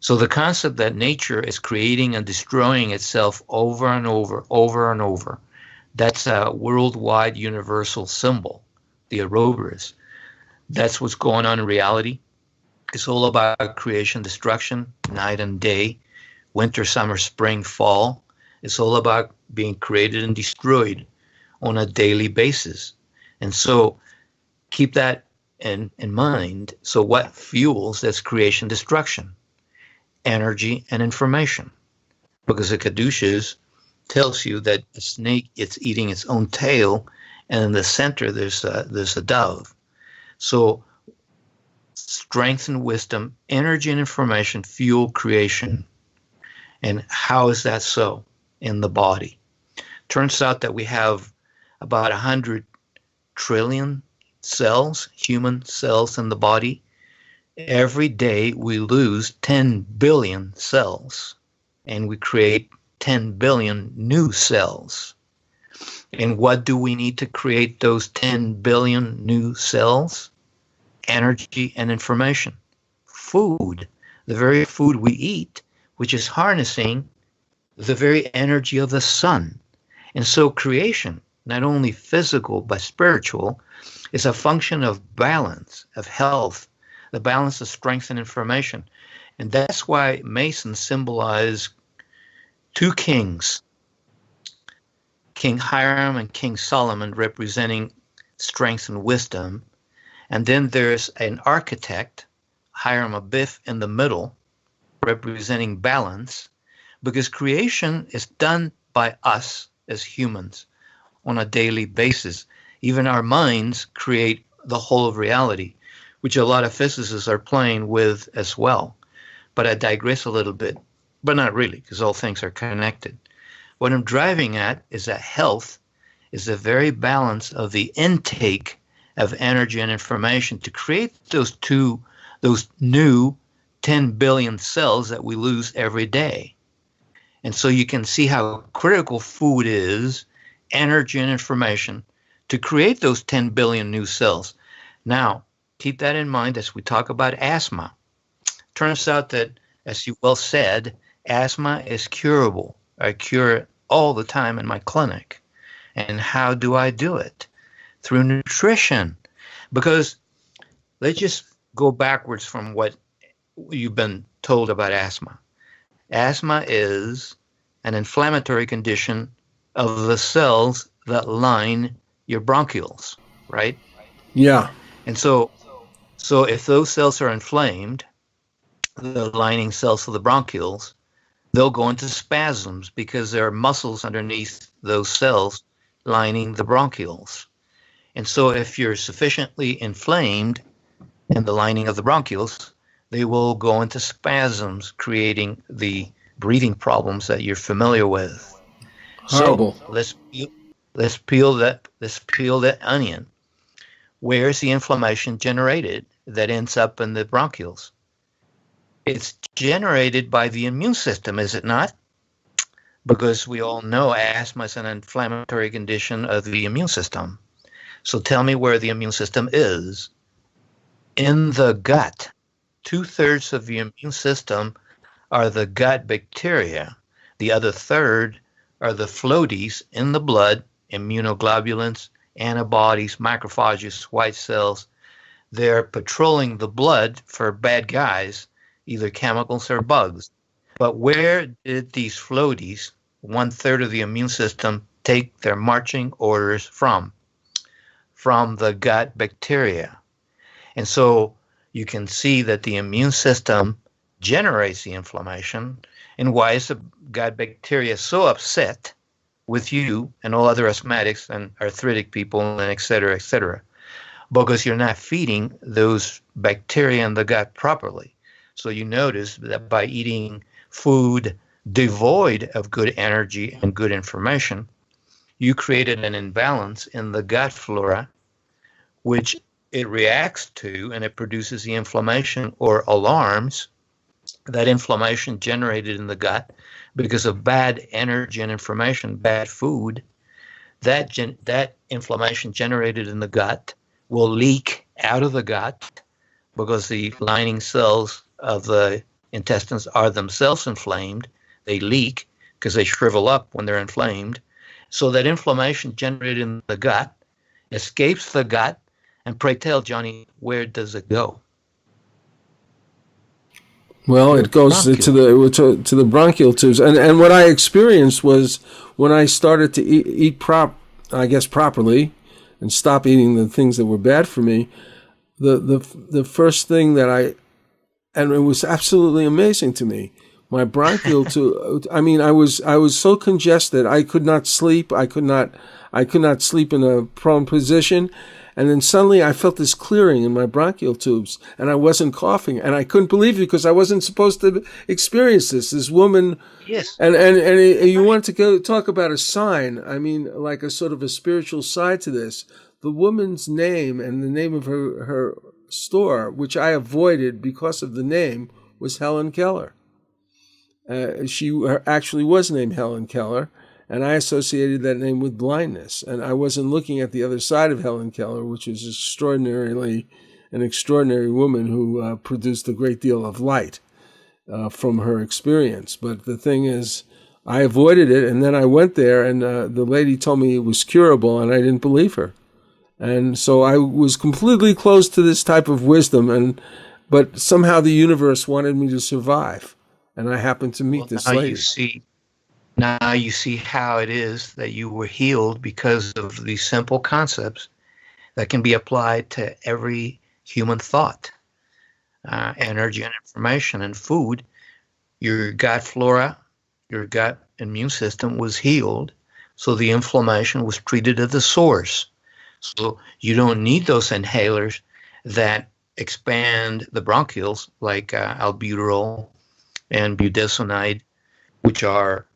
So the concept that nature is creating and destroying itself over and over and over, that's a worldwide universal symbol, the Ouroboros. That's what's going on in reality. It's all about creation, destruction, night and day, winter, summer, spring, fall. It's all about being created and destroyed on a daily basis. And so keep that in mind. So what fuels this creation, destruction? Energy and information. Because the caduceus tells you that the snake, it's eating its own tail, and in the center there's a dove. So strength and wisdom, energy and information fuel creation. And how is that so in the body? Turns out that we have about 100 trillion cells, human cells in the body. Every day we lose 10 billion cells, and we create 10 billion new cells. And what do we need to create those 10 billion new cells? Energy and information. Food, the very food we eat, which is harnessing the very energy of the sun. And so creation, not only physical but spiritual, is a function of balance, of health, the balance of strength and information. And that's why Masons symbolize two kings, King Hiram and King Solomon, representing strength and wisdom. And then there's an architect, Hiram Abiff, in the middle, representing balance, because creation is done by us as humans on a daily basis. Even our minds create the whole of reality, which a lot of physicists are playing with as well. But I digress a little bit, but not really, because all things are connected. What I'm driving at is that health is the very balance of the intake of energy and information to create those new 10 billion cells that we lose every day. And so you can see how critical food is, energy and information, to create those 10 billion new cells. Now, keep that in mind as we talk about asthma. Turns out that, as you well said, asthma is curable. I cure it all the time in my clinic. And how do I do it? Through nutrition. Because let's just go backwards from what you've been told about asthma. Asthma is an inflammatory condition of the cells that line your bronchioles, right? Yeah. And so if those cells are inflamed, the lining cells of the bronchioles, they'll go into spasms because there are muscles underneath those cells lining the bronchioles. And so if you're sufficiently inflamed in the lining of the bronchioles, they will go into spasms, creating the breathing problems that you're familiar with. Horrible. So let's peel that onion. Where's the inflammation generated that ends up in the bronchioles? It's generated by the immune system, is it not? Because we all know asthma is an inflammatory condition of the immune system. So tell me where the immune system is. In the gut. 2/3 of the immune system are the gut bacteria. The other third are the floaties in the blood, immunoglobulins, antibodies, macrophages, white cells. They're patrolling the blood for bad guys, either chemicals or bugs. But where did these floaties, 1/3 of the immune system, take their marching orders from? From the gut bacteria. And so you can see that the immune system generates the inflammation. And why is the gut bacteria so upset with you and all other asthmatics and arthritic people and et cetera, et cetera? Because you're not feeding those bacteria in the gut properly. So you notice that by eating food devoid of good energy and good information, you created an imbalance in the gut flora, which it reacts to, and it produces the inflammation or alarms. That inflammation generated in the gut because of bad energy and information, bad food, that inflammation generated in the gut will leak out of the gut because the lining cells of the intestines are themselves inflamed. They leak because they shrivel up when they're inflamed. So that inflammation generated in the gut escapes the gut. And pray tell, Johnny, where does it go? Well, it goes to the bronchial tubes, and what I experienced was when I started to eat properly, and stop eating the things that were bad for me. The first thing and it was absolutely amazing to me. My bronchial tube. I mean, I was so congested I could not sleep. I could not sleep in a prone position. And then suddenly I felt this clearing in my bronchial tubes, and I wasn't coughing, and I couldn't believe it because I wasn't supposed to experience this. This woman, yes, and you wanted to go talk about a sign. I mean, like a sort of a spiritual side to this. The woman's name and the name of her store, which I avoided because of the name, was Helen Keller. She actually was named Helen Keller. And I associated that name with blindness. And I wasn't looking at the other side of Helen Keller, which is an extraordinary woman who produced a great deal of light from her experience. But the thing is, I avoided it, and then I went there, and the lady told me it was curable, and I didn't believe her. And so I was completely closed to this type of wisdom, but somehow the universe wanted me to survive. And I happened to meet this lady. Now you see how it is that you were healed because of these simple concepts that can be applied to every human thought, energy and information and food. Your gut flora, your gut immune system was healed, so the inflammation was treated at the source. So you don't need those inhalers that expand the bronchioles like albuterol and budesonide, which are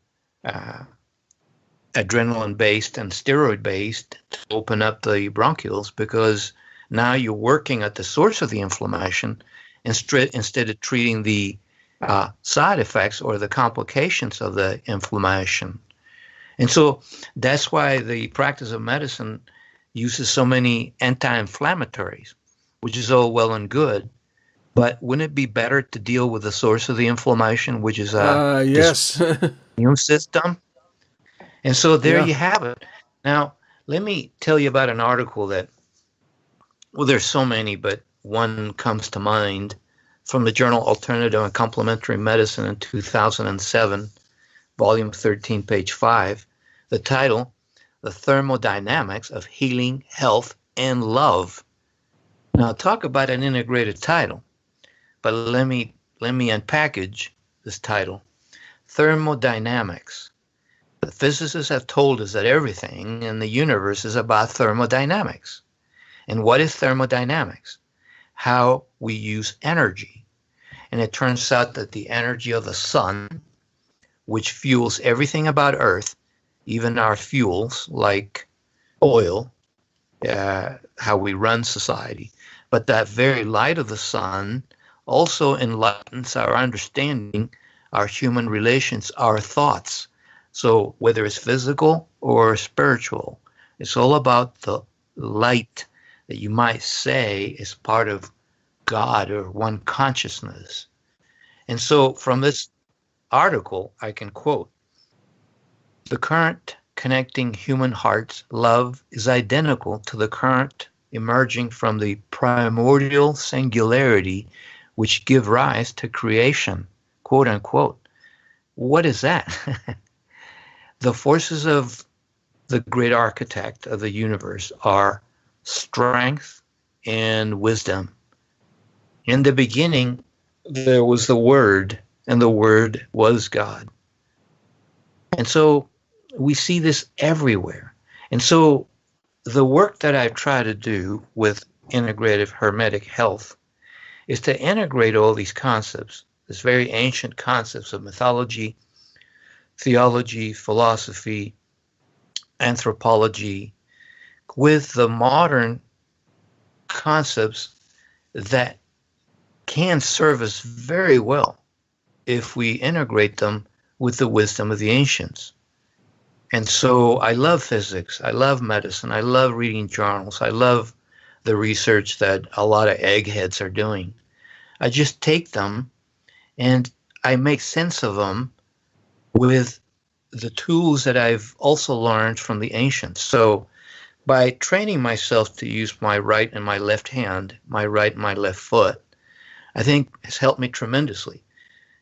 adrenaline-based and steroid-based to open up the bronchioles, because now you're working at the source of the inflammation instead of treating the side effects or the complications of the inflammation. And so that's why the practice of medicine uses so many anti-inflammatories, which is all well and good. But wouldn't it be better to deal with the source of the inflammation, which is yes. immune system? And so there you have it. Now, let me tell you about an article that, well, there's so many, but one comes to mind from the journal Alternative and Complementary Medicine in 2007, volume 13, page 5. The title, The Thermodynamics of Healing, Health, and Love. Now, talk about an integrated title. But let me unpackage this title. Thermodynamics. The physicists have told us that everything in the universe is about thermodynamics. And what is thermodynamics? How we use energy. And it turns out that the energy of the sun, which fuels everything about Earth, even our fuels like oil, how we run society, but that very light of the sun also enlightens our understanding, our human relations, our thoughts. So whether it's physical or spiritual, it's all about the light that you might say is part of God or one consciousness. And so from this article, I can quote, "The current connecting human hearts' love is identical to the current emerging from the primordial singularity which give rise to creation," quote unquote. What is that? The forces of the great architect of the universe are strength and wisdom. In the beginning, there was the Word, and the Word was God. And so we see this everywhere. And so the work that I try to do with Integrative Hermetic Health is to integrate all these concepts, these very ancient concepts of mythology, theology, philosophy, anthropology, with the modern concepts that can serve us very well if we integrate them with the wisdom of the ancients. And so I love physics, I love medicine, I love reading journals, I love the research that a lot of eggheads are doing. I just take them and I make sense of them with the tools that I've also learned from the ancients. So by training myself to use my right and my left hand, my right and my left foot, I think has helped me tremendously.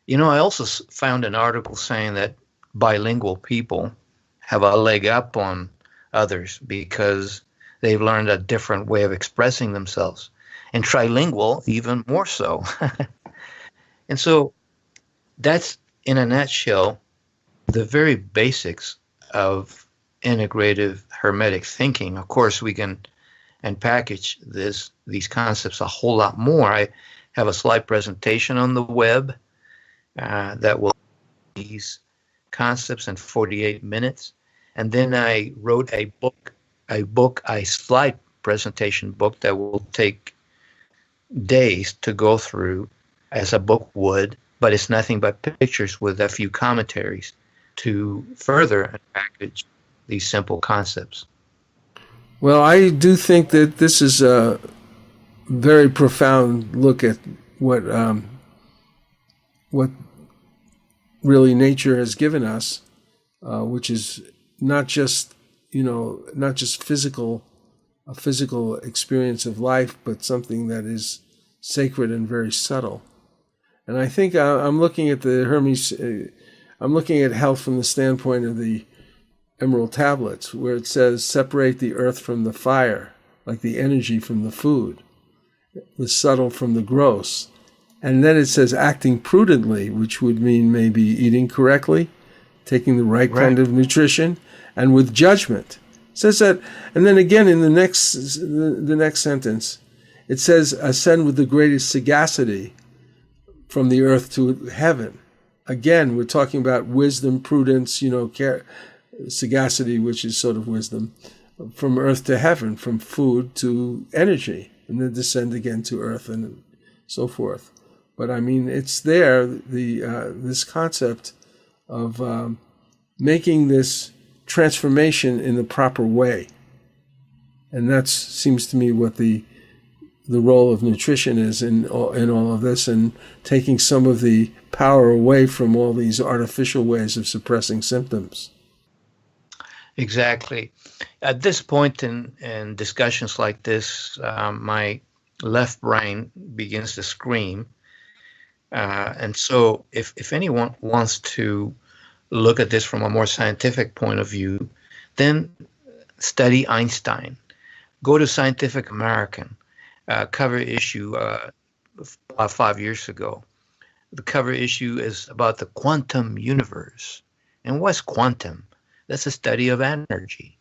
I also found an article saying that bilingual people have a leg up on others because they've learned a different way of expressing themselves, and trilingual even more so. And so that's, in a nutshell, the very basics of integrative hermetic thinking. Of course, we can and package these concepts a whole lot more. I have a slide presentation on the web that will these concepts in 48 minutes. And then I wrote a slide presentation book that will take days to go through as a book would, but it's nothing but pictures with a few commentaries to further package these simple concepts. Well, I do think that this is a very profound look at what really nature has given us, which is not just physical, a physical experience of life, but something that is sacred and very subtle. And I think I'm looking at the Hermes. I'm looking at health from the standpoint of the Emerald Tablets, where it says, separate the earth from the fire, like the energy from the food, the subtle from the gross. And then it says acting prudently, which would mean maybe eating correctly, taking the right kind of nutrition, and with judgment. It says that, and then again in the next sentence, it says, ascend with the greatest sagacity from the earth to heaven. Again, we're talking about wisdom, prudence, sagacity, which is sort of wisdom, from earth to heaven, from food to energy, and then descend again to earth and so forth. But I mean, it's there, this concept of making this transformation in the proper way. And that seems to me what the role of nutrition is in all of this, and taking some of the power away from all these artificial ways of suppressing symptoms. Exactly. At this point in discussions like this, my left brain begins to scream. And so if anyone wants to look at this from a more scientific point of view, then study Einstein. Go to Scientific American, cover issue about 5 years ago. The cover issue is about the quantum universe. And what's quantum? That's a study of energy.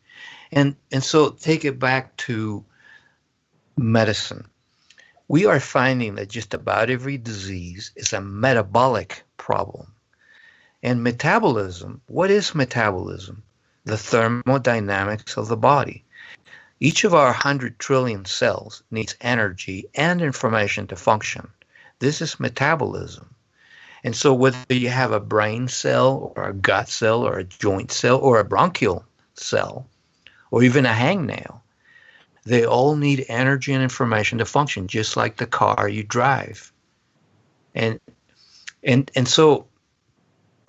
And so take it back to medicine. We are finding that just about every disease is a metabolic problem. And metabolism, what is metabolism? The thermodynamics of the body. Each of our 100 trillion cells needs energy and information to function. This is metabolism. And so whether you have a brain cell or a gut cell or a joint cell or a bronchial cell or even a hangnail, they all need energy and information to function, just like the car you drive. And so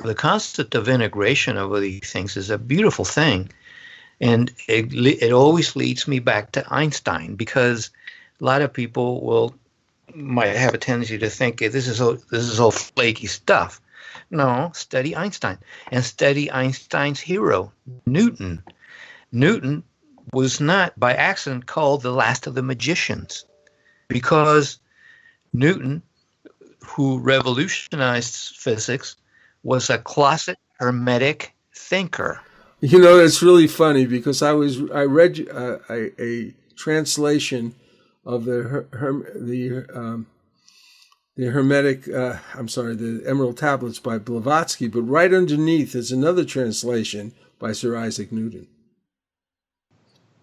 the concept of integration of these things is a beautiful thing. And it always leads me back to Einstein, because a lot of people might have a tendency to think this is all flaky stuff. No, study Einstein, and study Einstein's hero, Newton. Newton was not by accident called the last of the magicians, because Newton, who revolutionized physics, was a closet hermetic thinker. It's really funny, because I read a translation of the Emerald Tablets by Blavatsky, but right underneath is another translation by Sir Isaac Newton.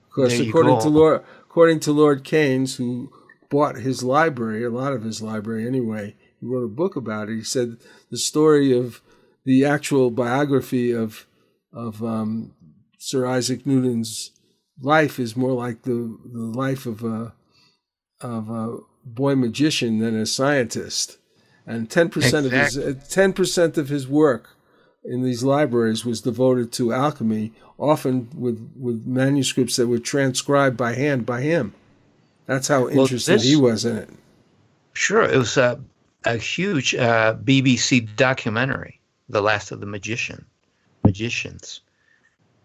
Of course, according to Lord Keynes, who bought his library, a lot of his library anyway, he wrote a book about it. He said the story of the actual biography of Sir Isaac Newton's life is more like the life of a boy magician than a scientist. And 10% of his work in these libraries was devoted to alchemy, often with manuscripts that were transcribed by hand by him. That's how interested he was in it. Sure, it was a huge BBC documentary, The Last of the Magicians.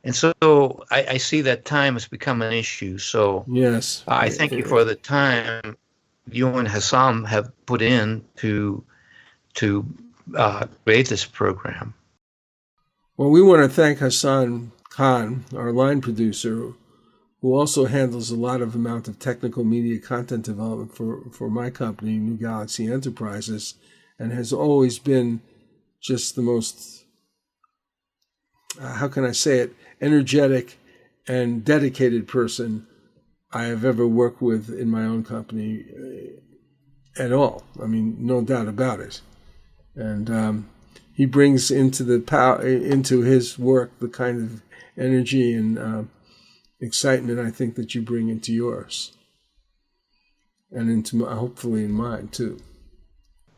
And so I see that time has become an issue. So yes, I thank you for the time you and Hassan have put in to create this program. Well, we want to thank Hassan Khan, our line producer, who also handles a lot of amount of technical media content development for my company, New Galaxy Enterprises, and has always been just the most, how can I say it, energetic and dedicated person I have ever worked with in my own company at all. I mean, no doubt about it. And he brings into his work the kind of energy and excitement I think that you bring into yours, and into hopefully in mine too.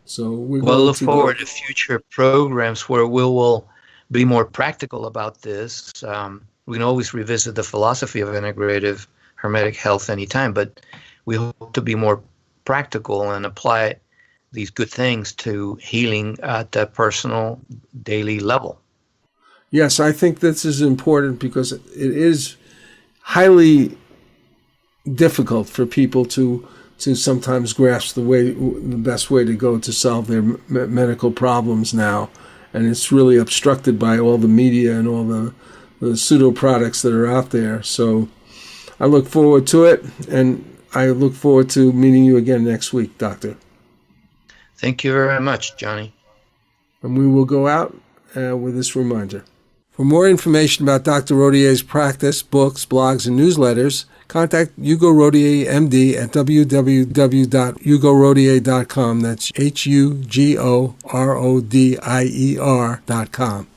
So we'll look forward to future programs where we will be more practical about this. We can always revisit the philosophy of integrative hermetic health anytime, but we hope to be more practical and apply these good things to healing at the personal daily level. Yes, I think this is important because it is highly difficult for people to sometimes grasp the best way to go to solve their medical problems now. And it's really obstructed by all the media and all the pseudo products that are out there. So I look forward to it, and I look forward to meeting you again next week, Doctor. Thank you very much, Johnny. And we will go out with this reminder. For more information about Dr. Rodier's practice, books, blogs, and newsletters, contact Hugo Rodier, MD, at www.hugorodier.com. That's HUGORODIER.com.